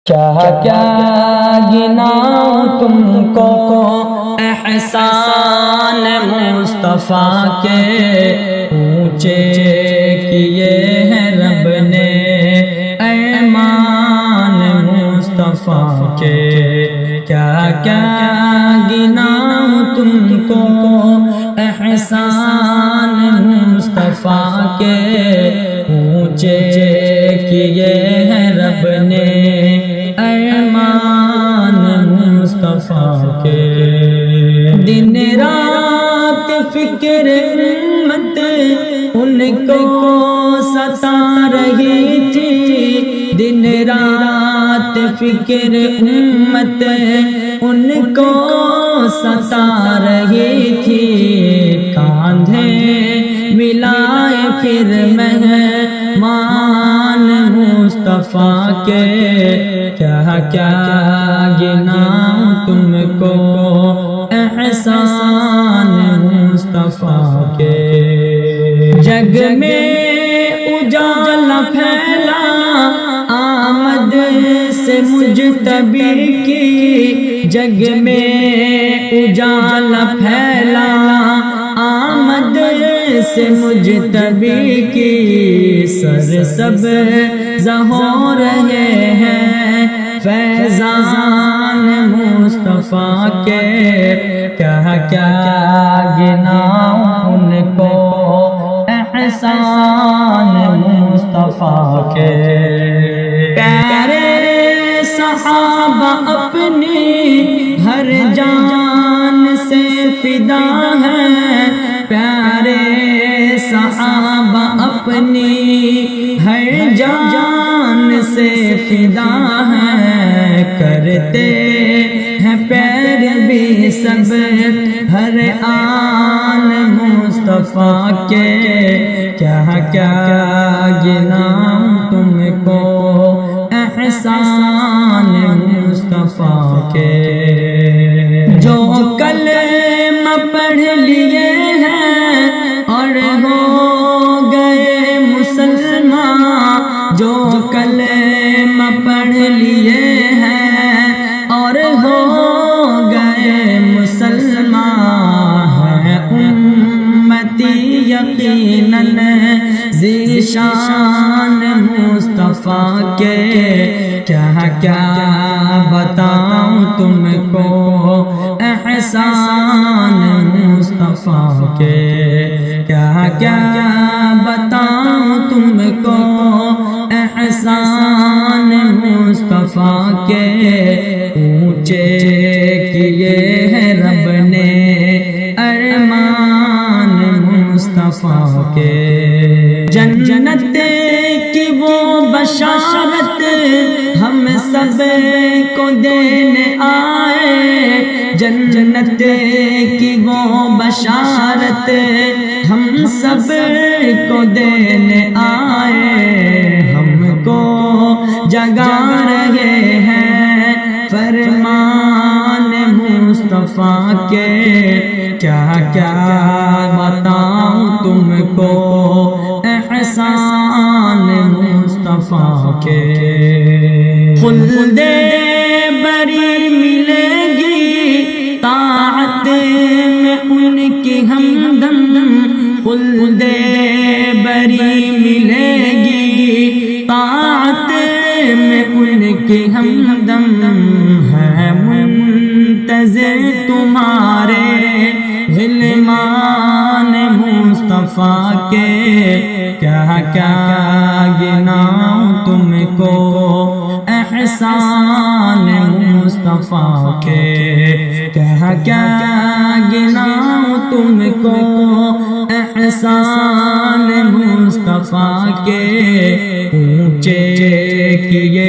کیا کیا گناؤں تم کو احسان مصطفیٰ کے اونچے کیے ہیں رب نے ایمان مصطفیٰ کے۔ کیا کیا گناؤں تم کو احسان مصطفیٰ کے اونچے کیے ہیں رب نے ایمان مصطفیٰ کے۔ دن رات فکر امت ان کو ستا رہی تھی، دن رات فکر امت ان کو ستا رہی تھی، کاندھے ملائے پھر مہمان مصطفیٰ کے۔ کیا کیا گناؤں تم کو احسان مصطفیٰ کے۔ جگ میں اجالا پھیلا آمد سے مجتبی کی، جگ میں اجالا پھیلا آمد سے مجتبی کی، سر سب ہو رہے ہیں فیضان مصطفیٰ کے۔ کیا کیا گناؤں ان کو احسان مصطفیٰ کے۔ پیارے صحابہ اپنی ہر جان سے فدا ہیں، پیارے صحابہ اپنی ہر جان سے فدا ہیں، کرتے ہیں پیروی سب ہر آن مصطفیٰ کے۔ کیا کیا گناؤں تم کو احسان مصطفیٰ کے۔ جو کلمہ پڑھ لیے ہیں اور ہو گئے مسلمان، جو کلمہ پڑھ لیے ہیں اور ہو گئے مسلمان، ہیں امتی یقیناً ذیشان مصطفیٰ کے۔ کیا کیا بتاؤں تم کو احسان مصطفیٰ کے۔ کیا کیا بتاؤں تم کو احسان مصطفیٰ کے اونچے کیے ہیں رب نے ارمان مصطفیٰ کے۔ جنت کی وہ بشارت ہم سب کو دینے آئے، جنت کی وہ بشارت ہم سب کو دینے آئے، ہم کو جگا رہے ہیں فرمان مصطفیٰ کے۔ کیا کیا بتاؤں تم کو احسان مصطفیٰ کے۔ خلد بری ملے گی طاعت میں ان کی ہمدم، خلد بری ملے گی طاعت میں ان کی ہمدم، ہے منتظر تمہارے غلمان مصطفیٰ کے۔ کیا کیا گناؤں تم کو احسان مصطفیٰ کے۔ کیا کیا گناؤں تم کو احسان مصطفیٰ کے اونچے کیے